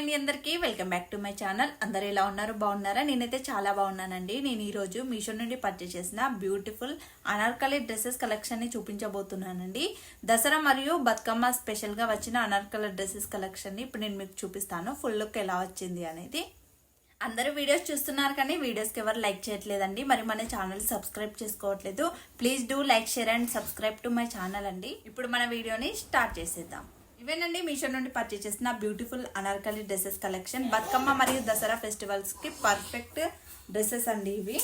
అండి అందరికీ welcome back to my channel. అందరు ఎలా ఉన్నారు? బాగున్నారా? నేనైతే చాలా బాగున్నానండి. నేను ఈరోజు మీషో నుండి పర్చేస్ చేసిన బ్యూటిఫుల్ అనార్కలి డ్రెస్సెస్ కలెక్షన్ ని చూపించబోతున్నానండి. దసరా మరియు బతుకమ్మ స్పెషల్ గా వచ్చిన అనార్కలి డ్రెస్సెస్ కలెక్షన్ ని ఇప్పుడు నేను మీకు చూపిస్తాను. ఫుల్ లుక్ ఎలా వచ్చింది అనేది. అందరూ వీడియోస్ చూస్తున్నారు కానీ వీడియోస్కి ఎవరు లైక్ చేయట్లేదండి. మరి మన ఛానల్ సబ్స్క్రైబ్ చేసుకోవట్లేదు. Please do like, share and subscribe to my channel అండి. ఇప్పుడు మన వీడియోని స్టార్ట్ చేసేద్దాం. ఇవేనండి మీషో నుండి పర్చేస్ చేసిన beautiful Anarkali dresses collection. Bathukamma మరియు దసరా ఫెస్టివల్స్ కి పర్ఫెక్ట్ డ్రెస్సెస్ అండి ఇవి.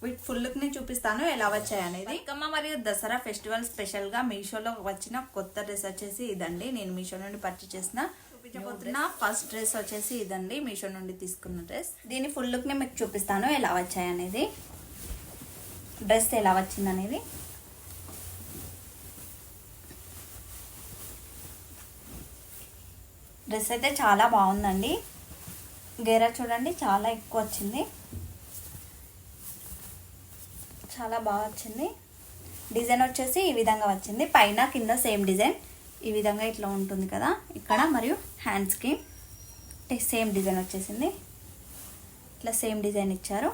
వీటి ఫుల్ లుక్ ని చూపిస్తాను ఎలా వచ్చాయి అనేది. బతుకమ్మ మరియు దసరా ఫెస్టివల్ స్పెషల్ గా మీషోలో వచ్చిన కొత్త డ్రెస్ వచ్చేసి ఇదండి. నేను మీషో నుండి పర్చేస్ చేసిన చూపించబోతున్న ఫస్ట్ డ్రెస్ వచ్చేసి ఇదండి. మీషో నుండి తీసుకున్న డ్రెస్. దీని ఫుల్ లుక్ ని మీకు చూపిస్తాను ఎలా వచ్చాయి అనేది. డ్రెస్ ఎలా వచ్చింది అనేది. డ్రెస్ అయితే చాలా బాగుందండి. గేరా చూడండి చాలా ఎక్కువ వచ్చింది, చాలా బాగా వచ్చింది. డిజైన్ వచ్చేసి ఈ విధంగా వచ్చింది. పైన కింద సేమ్ డిజైన్ ఈ విధంగా ఇట్లా ఉంటుంది కదా ఇక్కడ, మరియు హ్యాండ్స్కి సేమ్ డిజైన్ వచ్చేసింది. ఇట్లా సేమ్ డిజైన్ ఇచ్చారు.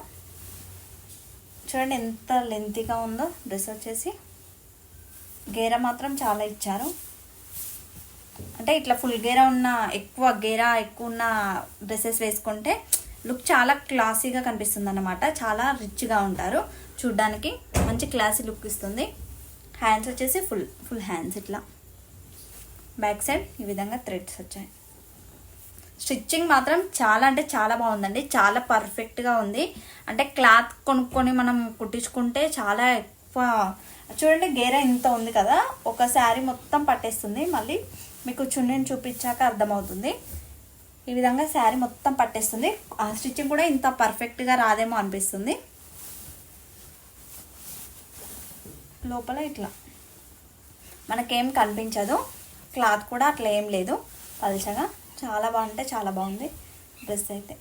చూడండి ఎంత లెంతీగా ఉందో డ్రెస్ వచ్చేసి. గేరా మాత్రం చాలా ఇచ్చారు. అంటే ఇట్లా ఫుల్ గేరా ఉన్న ఎక్కువ ఉన్న డ్రెస్సెస్ వేసుకుంటే లుక్ చాలా క్లాసీగా కనిపిస్తుంది అన్నమాట. చాలా రిచ్గా ఉంటారు, చూడ్డానికి మంచి క్లాసీ లుక్ ఇస్తుంది. హ్యాండ్స్ వచ్చేసి ఫుల్ హ్యాండ్స్ ఇట్లా. బ్యాక్ సైడ్ ఈ విధంగా థ్రెడ్స్ వచ్చాయి. స్టిచ్చింగ్ మాత్రం చాలా అంటే చాలా బాగుందండి. చాలా పర్ఫెక్ట్గా ఉంది. అంటే క్లాత్ కొనుక్కొని మనం కుట్టించుకుంటే చాలా ఎక్కువ. చూడండి గేరా ఇంత ఉంది కదా, ఒక శారీ మొత్తం పట్టేస్తుంది. మళ్ళీ మీకు చున్నీని చూపించాక అర్థమవుతుంది. ఈ విధంగా శారీ మొత్తం పట్టేస్తుంది. ఆ స్టిచ్చింగ్ కూడా ఇంత పర్ఫెక్ట్గా రాదేమో అనిపిస్తుంది. లోపల ఇట్లా మనకేం కనిపించదు. క్లాత్ కూడా అట్లా ఏం లేదు, పల్చగా. చాలా బాగుంటే చాలా బాగుంది డ్రెస్ అయితే.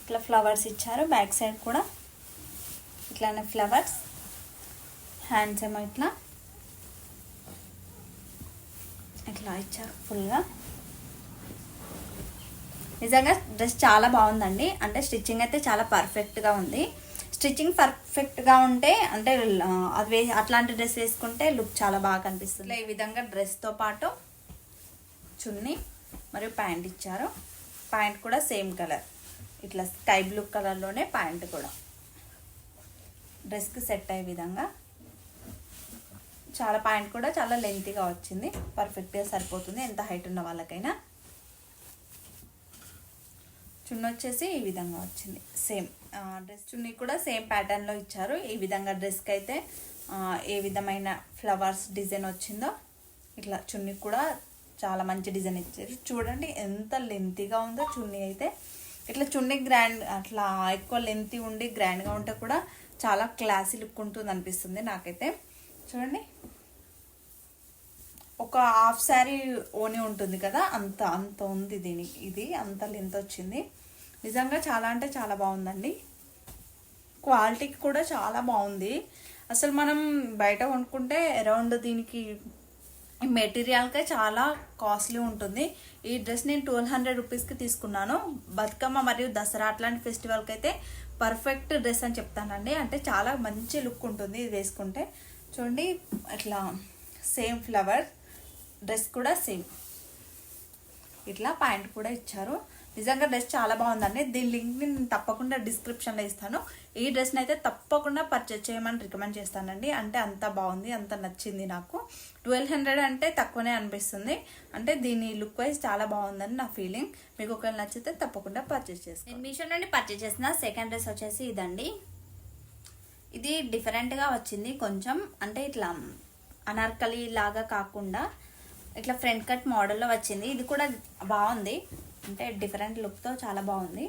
ఇట్లా ఫ్లవర్స్ ఇచ్చారు. బ్యాక్ సైడ్ కూడా ఇట్లానే ఫ్లవర్స్. హ్యాండ్స్ ఏమో ఇట్లా ఇచ్చారు ఫుల్గా. నిజంగా డ్రెస్ చాలా బాగుందండి. అంటే స్టిచ్చింగ్ అయితే చాలా పర్ఫెక్ట్గా ఉంది. స్టిచ్చింగ్ పర్ఫెక్ట్గా ఉంటే అంటే అది అట్లాంటి డ్రెస్ వేసుకుంటే లుక్ చాలా బాగా కనిపిస్తుంది. ఈ విధంగా డ్రెస్తో పాటు చున్నీ మరియు ప్యాంట్ ఇచ్చారు. ప్యాంట్ కూడా సేమ్ కలర్, ఇట్లా స్కై బ్లూ కలర్లోనే ప్యాంట్ కూడా డ్రెస్కి సెట్ అయ్యే విధంగా. చాలా ప్యాంట్ కూడా చాలా లెంతీగా వచ్చింది, పర్ఫెక్ట్గా సరిపోతుంది ఎంత హైట్ ఉన్న వాళ్ళకైనా. చున్నీ వచ్చేసి ఈ విధంగా వచ్చింది. సేమ్ డ్రెస్ చున్నీ కూడా సేమ్ ప్యాటర్న్లో ఇచ్చారు. ఈ విధంగా డ్రెస్కి అయితే ఏ విధమైన ఫ్లవర్స్ డిజైన్ వచ్చిందో ఇట్లా చున్నీ కూడా చాలా మంచి డిజైన్ ఇచ్చారు. చూడండి ఎంత లెంతీగా ఉందో చున్నీ అయితే. ఇట్లా చున్నీ గ్రాండ్ అట్లా ఎక్కువ లెంతీ ఉండి గ్రాండ్గా ఉంటే కూడా చాలా క్లాసీ లుక్ ఉంటుంది అనిపిస్తుంది నాకైతే. చూడండి ఒక హాఫ్ శారీ ఓని ఉంటుంది కదా, అంత ఉంది దీనికి. ఇది అంత లెంత్ వచ్చింది. నిజంగా చాలా అంటే చాలా బాగుందండి. క్వాలిటీకి కూడా చాలా బాగుంది. అసలు మనం బయట కొనుక్కుంటే అరౌండ్ దీనికి మెటీరియల్కే చాలా కాస్ట్లీ ఉంటుంది. ఈ డ్రెస్ నేను 1200 రూపీస్కి తీసుకున్నాను. బతుకమ్మ మరియు దసరా అట్లాంటి ఫెస్టివల్కి అయితే పర్ఫెక్ట్ డ్రెస్ అని చెప్తానండి. అంటే చాలా మంచి లుక్ ఉంటుంది ఇది వేసుకుంటే. చూడండి ఇట్లా సేమ్ ఫ్లవర్. డ్రెస్ కూడా సేమ్ ఇట్లా ప్యాంట్ కూడా ఇచ్చారు. నిజంగా డ్రెస్ చాలా బాగుందండి. దీని లింక్ని నేను తప్పకుండా డిస్క్రిప్షన్లో ఇస్తాను. ఈ డ్రెస్ని అయితే తప్పకుండా పర్చేస్ చేయమని రికమెండ్ చేస్తానండి. అంటే అంత బాగుంది, అంత నచ్చింది నాకు. 1200 అంటే తక్కువనే అనిపిస్తుంది. అంటే దీని లుక్ వైజ్ చాలా బాగుందని నా ఫీలింగ్. మీకు ఒకవేళ నచ్చితే తప్పకుండా పర్చేస్ చేస్తాను. నేను మీషో నుండి పర్చేస్ చేసిన సెకండ్ డ్రెస్ వచ్చేసి ఇదండి. ఇది డిఫరెంట్గా వచ్చింది కొంచెం. అంటే ఇట్లా అనార్కలి లాగా కాకుండా ఇట్లా ఫ్రంట్ కట్ మోడల్లో వచ్చింది. ఇది కూడా బాగుంది, అంటే డిఫరెంట్ లుక్తో చాలా బాగుంది.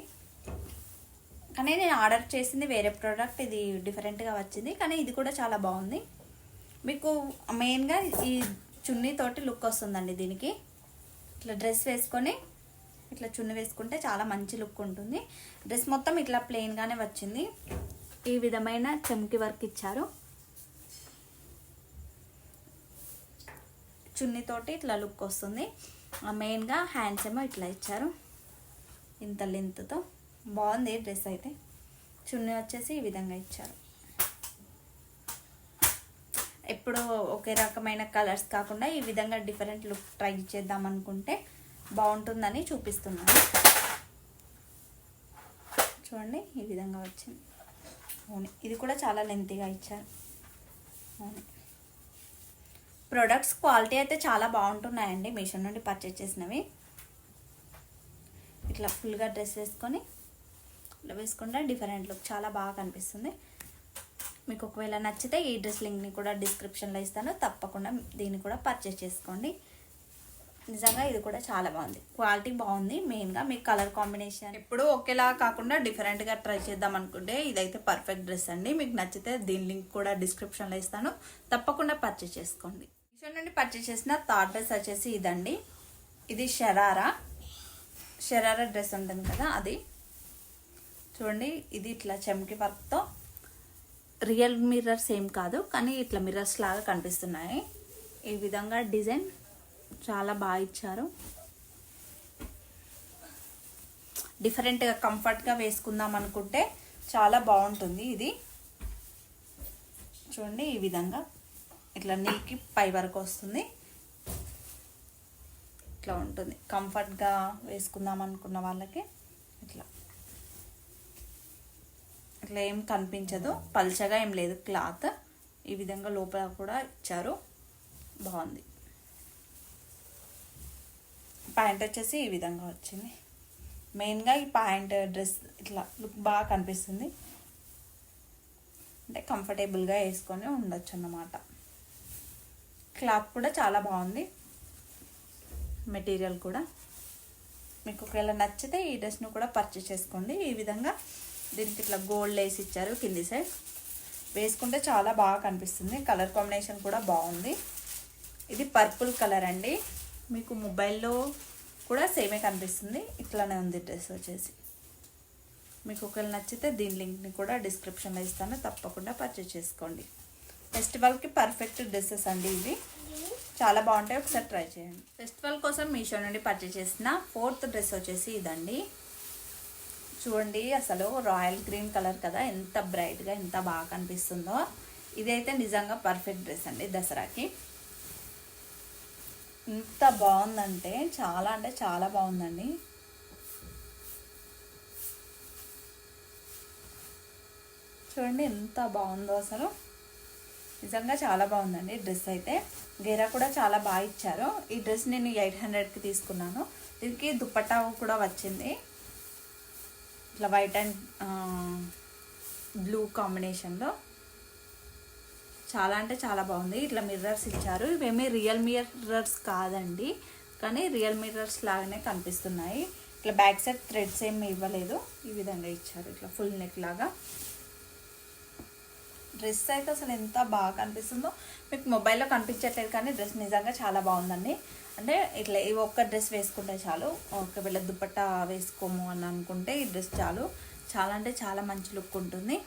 కానీ నేను ఆర్డర్ చేసింది వేరే ప్రోడక్ట్, ఇది డిఫరెంట్గా వచ్చింది. కానీ ఇది కూడా చాలా బాగుంది. మీకు మెయిన్గా ఈ చున్నీతోటి లుక్ వస్తుందండి దీనికి. ఇట్లా డ్రెస్ వేసుకొని ఇట్లా చున్నీ వేసుకుంటే చాలా మంచి లుక్ ఉంటుంది. డ్రెస్ మొత్తం ఇట్లా ప్లెయిన్గానే వచ్చింది. ఈ విధమైన చమ్కీ వర్క్ ఇచ్చారు. చున్నీతోటి ఇట్లా లుక్ వస్తుంది. మెయిన్గా హ్యాండ్స్ ఏమో ఇట్లా ఇచ్చారు, ఇంత లెంత్తో బాగుంది డ్రెస్ అయితే. చున్నీ వచ్చేసి ఈ విధంగా ఇచ్చారు. ఎప్పుడు ఒకే రకమైన కలర్స్ కాకుండా ఈ విధంగా డిఫరెంట్ లుక్ ట్రై చేద్దాం అనుకుంటే బాగుంటుందని చూపిస్తున్నాను. చూడండి ఈ విధంగా వచ్చింది ఓని. ఇది కూడా చాలా లెంతీగా ఇచ్చారు ఓని. ప్రొడక్ట్స్ క్వాలిటీ అయితే చాలా బాగుంటున్నాయండి మీషో నుండి పర్చేస్ చేసినవి. ఇట్లా ఫుల్గా డ్రెస్ వేసుకొని ఇట్లా వేసుకుంటే డిఫరెంట్ లుక్ చాలా బాగా కనిపిస్తుంది. మీకు ఒకవేళ నచ్చితే ఈ డ్రెస్ లింక్ని కూడా డిస్క్రిప్షన్లో ఇస్తాను, తప్పకుండా దీన్ని కూడా పర్చేస్ చేసుకోండి. నిజంగా ఇది కూడా చాలా బాగుంది, క్వాలిటీ బాగుంది. మెయిన్గా మీకు కలర్ కాంబినేషన్ ఎప్పుడు ఒకేలా కాకుండా డిఫరెంట్గా ట్రై చేద్దాం అనుకుంటే ఇదైతే పర్ఫెక్ట్ డ్రెస్ అండి. మీకు నచ్చితే దీని లింక్ కూడా డిస్క్రిప్షన్లో ఇస్తాను, తప్పకుండా పర్చేస్ చేసుకోండి. మీషో నుండి పర్చేస్ చేసిన థర్డ్ డ్రెస్ వచ్చేసి ఇదండి. ఇది షరారా డ్రెస్ ఉంటుంది కదా అది. చూడండి ఇది ఇట్లా చెమ్కి వర్క్తో, రియల్ మిర్రర్స్ ఏం కాదు కానీ ఇట్లా మిర్రర్స్ లాగా కనిపిస్తున్నాయి. ఈ విధంగా డిజైన్ చాలా బాగా ఇచ్చారు. డిఫరెంట్గా కంఫర్ట్గా వేసుకుందాం అనుకుంటే చాలా బాగుంటుంది ఇది. చూడండి ఈ విధంగా ఇట్లా నీకి పై వరకు వస్తుంది, ఇట్లా ఉంటుంది. కంఫర్ట్గా వేసుకుందాం అనుకున్న వాళ్ళకి ఇట్లా ఇట్లా ఏం కనిపించదు, పల్చగా ఏం లేదు క్లాత్. ఈ విధంగా లోపల కూడా ఇచ్చారు, బాగుంది. ప్యాంట్ వచ్చేసి ఈ విధంగా వచ్చింది. మెయిన్గా ఈ ప్యాంట్ డ్రెస్ ఇట్లా లుక్ బాగా కనిపిస్తుంది, అంటే కంఫర్టబుల్గా వేసుకొని ఉండొచ్చు అన్నమాట. క్లాత్ కూడా చాలా బాగుంది, మెటీరియల్ కూడా. మీకు ఒకవేళ నచ్చితే ఈ డ్రెస్ను కూడా పర్చేస్ చేసుకోండి. ఈ విధంగా దీనికి ఇట్లా గోల్డ్ లేస్ ఇచ్చారు కింది సైడ్, వేసుకుంటే చాలా బాగా కనిపిస్తుంది. కలర్ కాంబినేషన్ కూడా బాగుంది. ఇది పర్పుల్ కలర్ అండి, మీకు మొబైల్లో కూడా సేమే కనిపిస్తుంది. ఇట్లానే ఉంది డ్రెస్ వచ్చేసి. మీకు ఒకవేళ నచ్చితే దీని లింక్ని కూడా డిస్క్రిప్షన్లో ఇస్తాను, తప్పకుండా పర్చేస్ చేసుకోండి. ఫెస్టివల్కి పర్ఫెక్ట్ డ్రెస్సెస్ అండి ఇవి, చాలా బాగుంటాయి, ఒకసారి ట్రై చేయండి. ఫెస్టివల్ కోసం మీషో నుండి పర్చేస్ చేసిన ఫోర్త్ డ్రెస్ వచ్చేసి ఇదండి. చూడండి అసలు రాయల్ గ్రీన్ కలర్ కదా, ఎంత బ్రైట్గా ఎంత బాగా కనిపిస్తుందో. ఇదైతే నిజంగా పర్ఫెక్ట్ డ్రెస్ అండి దసరాకి. ఎంత బాగుందంటే చాలా బాగుందండి. చూడండి ఎంత బాగుందో అసలు, నిజంగా చాలా బాగుందండి డ్రెస్ అయితే. గేరా కూడా చాలా బాగా ఇచ్చారు. ఈ డ్రెస్ నేను 800కి తీసుకున్నాను. దీనికి దుపట్టా కూడా వచ్చింది, ఇట్లా వైట్ అండ్ బ్లూ కాంబినేషన్లో. చాలా అంటే చాలా బాగుంది. ఇట్లా మిర్రర్స్ ఇచ్చారు, ఇవేమీ రియల్ మిర్రర్స్ కాదండి, కానీ రియల్ మిర్రర్స్ లాగానే కనిపిస్తున్నాయి. ఇట్లా బ్యాక్ సైడ్ థ్రెడ్స్ ఏమి ఇవ్వలేదు, ఈ విధంగా ఇచ్చారు ఇట్లా ఫుల్ నెక్ లాగా. డ్రెస్ అయితే అసలు ఎంత బాగా కనిపిస్తుందో. మీకు మొబైల్లో కనిపించట్లేదు కానీ డ్రెస్ నిజంగా చాలా బాగుందండి. అంటే ఇట్లా ఈ ఒక్క డ్రెస్ వేసుకుంటే చాలు, ఒకవేళ దుపట్టా వేసుకోము అని అనుకుంటే ఈ డ్రెస్ చాలు. చాలా అంటే చాలా మంచి లుక్ ఉంటుంది.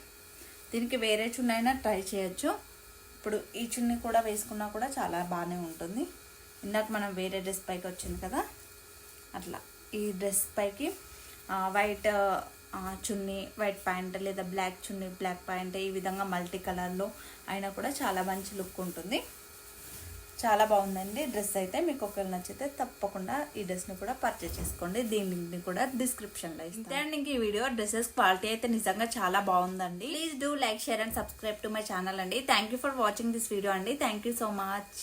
దీనికి వేరే చున్నీ అయినా ట్రై చేయొచ్చు. ఇప్పుడు ఈ చున్నీ కూడా వేసుకున్నా కూడా చాలా బాగానే ఉంటుంది. ఇందాక మనం వేరే డ్రెస్ పైకి వచ్చింది కదా, అట్లా ఈ డ్రెస్ పైకి వైట్ చున్నీ, వైట్ ప్యాంట్ లేదా బ్లాక్ చున్నీ, బ్లాక్ ప్యాంట్, ఈ విధంగా మల్టీ కలర్లో అయినా కూడా చాలా మంచి లుక్ ఉంటుంది. చాలా బాగుందండి డ్రెస్ అయితే. మీకు ఒకవేళ నచ్చితే తప్పకుండా ఈ డ్రెస్ని కూడా పర్చేస్ చేసుకోండి. దీని లింక్ని కూడా డిస్క్రిప్షన్లో ఇస్తాను. అండ్ ఇంక ఈ వీడియో డ్రెస్సెస్ క్వాలిటీ అయితే నిజంగా చాలా బాగుందండి. Please do like, share and subscribe to my channel అండి. Thank you for watching this video అండి. Thank you so much.